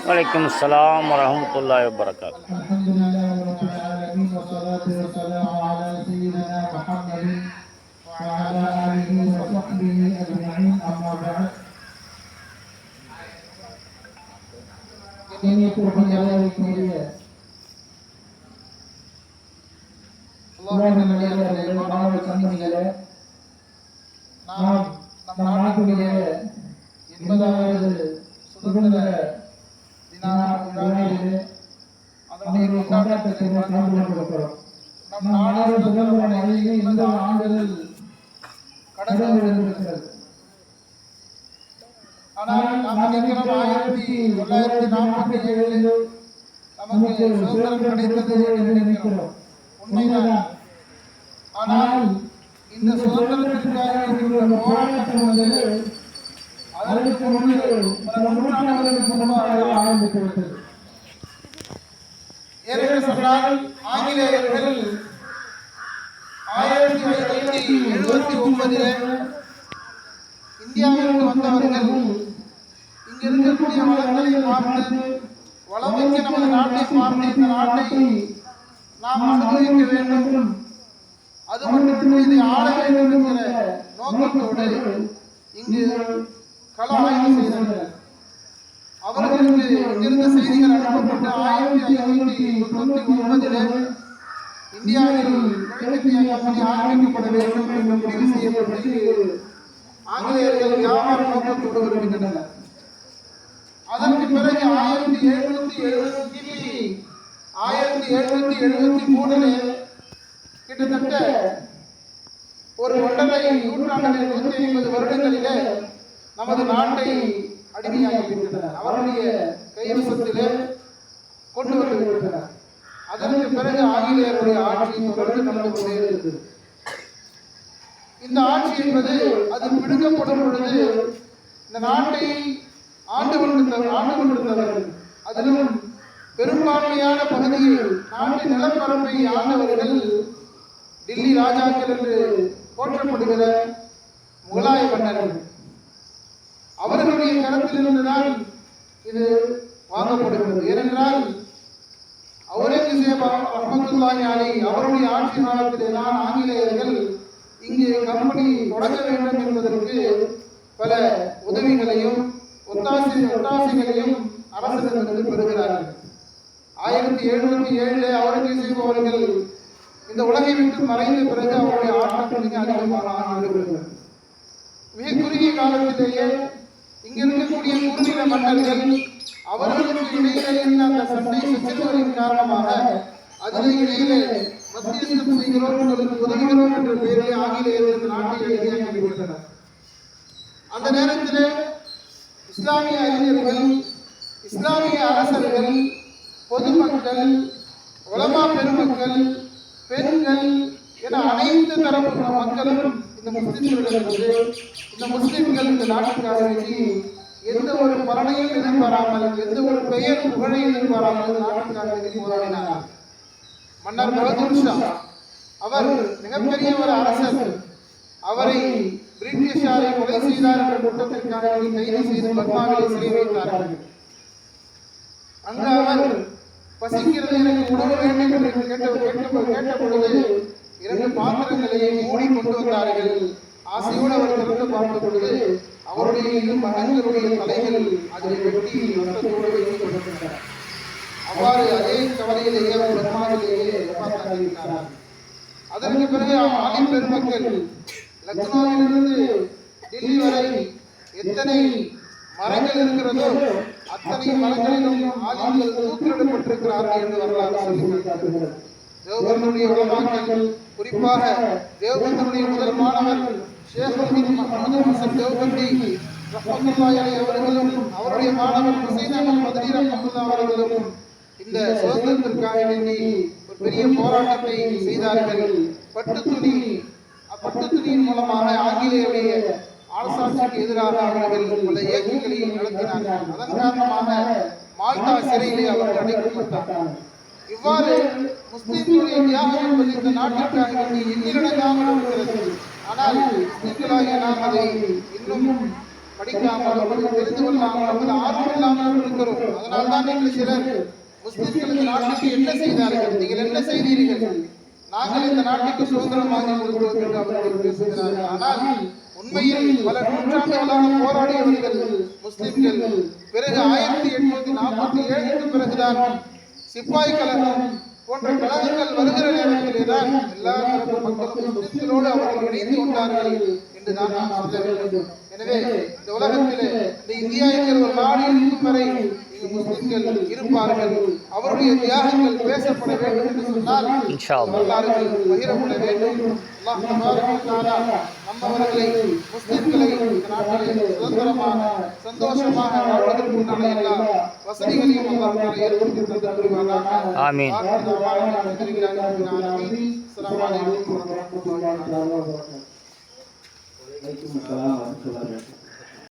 वालेकुम अस्सलाम वरहमतुल्लाहि वबरकातुहू। अल्हम्दुलिल्लाहि रब्बिल आलमीन वस्सलातु वस्सलामु अला सय्यिदिना मुहम्मदिन व अला आलिहि व सहबिहि अजमईन अम्मा बअद। கண்ணியத்திற்கும் மரியாதைக்குரிய அல்லாஹ்வின் நல்லடியார்களே, மாணவ கண்மணிகளே, நாம் நம் நாட்டினுடைய 80வது சுதந்திர தின விழாவிலே அதனுடைய கொண்டாட்டத்தில் கலந்து கொண்டிருக்கிறோம். நம் நாடு சுதந்திரம் அடைந்து 80 ஆண்டுகள் கடந்து விழுந்திருக்கிறது. ஆனால் நாம் நினைக்கிறோம் 1947 நமக்கு சுதந்திரம் கிடைத்தது என்று நினைக்கிறோம். உண்மைதான். ஆனால் இந்த சுதந்திரத்திற்காக இருக்கின்ற போராட்டம் வந்தது அதற்கு முன்பு பல நூற்றாண்டுகளுக்கு முன்பாக ஆரம்பித்து விட்டது. ஏனென்று சொன்னால் ஆங்கிலேயர்கள் 1879 இந்தியாவிற்கு வந்தவர்கள் இங்கு இருக்கக்கூடிய வளங்களை பார்த்து வளமிக்க நமது நாட்டை பார்த்து இந்த நாட்டை நாம் அனுபவிக்க வேண்டும், அது மட்டுமின்றி இதை ஆள வேண்டும் என்கிற நோக்கத்தோடு இங்கு கள ஆய்வு செய்தனர். அவர்களுக்கு இங்கிருந்த செய்திகள் அனுப்பப்பட்டு 1599 இந்தியாவில் கிழக்கிந்திய கம்பெனி ஆரம்பிக்கப்பட வேண்டும் என்று முடிவு செய்யப்பட்டு ஆங்கிலேயர்கள் வியாபார நோக்கத்தோடு வருகின்றனர். அதற்கு பிறகு 1773 கிட்டத்தட்ட ஒரு 1.5 நூற்றாண்டில் 150 வருடங்களிலே நமது நாட்டை அடிமையாகிவிட்டனர். அவருடைய கைவசத்திலே கொண்டு வந்துவிட்டனர். அதற்கு பிறகு ஆங்கிலேயருடைய ஆட்சி தொடர்ந்து நடந்து கொண்டே இருக்கிறது. இந்த ஆட்சி என்பது அது பிடுங்கப்படும் பொழுது இந்த நாட்டை ஆண்டு கொண்டிருந்தவர்கள், அதிலும் பெரும்பான்மையான பகுதியில் நாட்டின் நிலப்பரப்பை ஆண்டவர்கள் டில்லி ராஜாக்கள் என்று போற்றப்படுகிற முகலாய மன்னர்கள். அவர்களுடைய கரத்தில் இருந்துதான் இது வாங்கப்படுகிறது. ஏனென்றால் அவுரங்கசீப் ரஹ்மத்துல்லாஹி அலைஹி அவருடைய ஆட்சி காலத்திலே தான் ஆங்கிலேயர்கள் இங்கே கம்பெனி தொடங்க வேண்டும் என்பதற்கு பல உதவிகளையும் ஒத்தாசைகளையும் அரசிடமிருந்து பெறுகிறார்கள். 1707 அவுரங்கசீப் அவர்கள் இந்த உலகை விட்டு மறைந்த பிறகு அவருடைய ஆட்டம் மிக அதிகமாக ஆகிவிடுகிறது. மிக குறுகிய காலத்திலேயே இங்க இருக்கக்கூடிய குறுநில மன்னர்கள் அவர்களுக்கு இடையிலே இருந்த அந்த சண்டை சச்சரவுகளின் காரணமாக அதில் இடையிலே மத்தியஸ்தம் செய்கிறோம், உங்களுக்கு உதவுகிறோம் என்ற பெயரிலே ஆங்கிலேயர்கள் நாட்டை எதிராகிவிட்டனர். அந்த நேரத்திலே இஸ்லாமிய அறிஞர்கள், இஸ்லாமிய அரசர்கள், பொதுமக்கள், உலமா பெருமக்கள், பெண்கள் என அனைத்து தரப்பு மக்களும் இந்த முஸ்லிம்கள் இந்த நாட்டுக்காக எந்த ஒரு பலனையும் எதிர்பாராமல், எந்த ஒரு பெயர் புகழையும் எதிர்பாராமல் நாட்டுக்காக போராடினார். மன்னர் பகதூர் ஷா அவர் மிகப்பெரிய ஒரு அரசர். அவரை பிரிட்டிஷாரை கொலை செய்தார் என்ற குற்றத்திற்காக கைது செய்து பர்மாவிலே சிறை வைத்தார்கள். அங்கு அவர் பசிக்கிறது, எனக்கு உணவு வேண்டும் என்று கேட்ட பொழுது 2 பாத்திரங்களை மூடி கொண்டு வந்தார்கள். ஆசையோடு அவர் திறந்து பார்த்த பொழுது அவருடைய 2 மகன்களுடைய தலைகள் அதில் வெட்டி ரத்தத்தோடு வைத்துக் கொண்டிருக்கிறார். அவ்வாறு அதே கவலையிலேயே அவர் பர்மாவிலேயே வஃபாத்தாகிவிட்டார். அதற்கு பிறகு ஆலிம் பெருமக்கள் லக்னோவிலிருந்து டெல்லி வரை எத்தனை மரங்கள் இருக்கிறதோ அத்தனை மரங்களிலும் ஆலிம்கள் தூக்கிலிடப்பட்டிருக்கிறார்கள் என்று வரலாறு சொல்லுகிறார்கள். தேவபந்துடைய உலமாக்கள், குறிப்பாக தேவபந்துடைய முதல் மாணவர் ஷேக் முஹம்மது ஹசன் தேவபந்தி ரஹ்மத்துல்லாஹி அலைஹி அவர்களும் அவருடைய மாணவர் ஹுசைன் அஹ்மத் மதனி ரஹ்மத்துல்லாஹி அவர்களும் இந்த சுதந்திரத்திற்காக வேண்டி ஒரு பெரிய போராட்டத்தை செய்தார்கள். பட்டுத்துணியின் மூலமாக ஆங்கிலேயருடைய ஆட்சிக்கு எதிராக அவர்கள் பல இயக்கங்களை நடத்தினார்கள். அதன் காரணமாக மால்டா சிறையிலே அவர்கள் அடைக்கப்பட்டார்கள். இவ்வாறு முஸ்லிம்களுடைய தியாகம் என்பது இந்த நாட்டிற்காக எண்ணிலடங்காமல் இருக்கிறது. ஆனால் முஸ்லிம்களாகிய நாம் அதை இன்னும் படிக்காமல் அல்லது தெரிந்து கொள்ளாமல் அல்லது ஆர்வம் இல்லாமல் இருக்கிறோம். அதனால்தான் நீங்கள் சிலர் முஸ்லிம்கள் இந்த நாட்டுக்கு என்ன செய்தார்கள், நீங்கள் என்ன செய்தீர்கள், நாங்கள் இந்த நாட்டுக்கு சுதந்திரமாக கொடுத்தோம் என்று அவர்கள் பேசுகிறார்கள். ஆனால் உண்மையில் பல நூற்றாண்டுகளாக போராடியவர்கள் முஸ்லிம்கள். பிறகு 1847 பிறகுதான் சிப்பாய் கழகம் போன்ற கழகங்கள் வருகிற நேரத்திலேதான் எல்லா தரப்பு மக்களும் முஸ்லிம்களோடு அவர்கள் இணைந்து கொண்டார்கள் என்றுதான் நான் சொல்ல வேண்டும். எனவே இந்த உலகத்திலே இந்த இந்தியா என்கிற ஒரு நாடு இருக்கும் வரை இங்கு முஸ்லிம்கள் இருப்பார்கள். அவருடைய தியாகங்கள் பேசப்பட வேண்டும் என்று சொன்னால் வரலாறுகள் பகிரப்பட வேண்டும். நம்மவர்களை முஸ்லிம்களை இந்த நாட்டிலே சுதந்திரமாக சந்தோஷமாக வாழ்வதற்குண்டான எல்லா வசதிகளையும் அல்லாஹ் ஏற்படுத்தி தந்து புரிவாராக. ஆமீன். அஸ்ஸலாமு அலைக்கும் வரஹ்மத்துல்லாஹி வபரகாத்துஹு.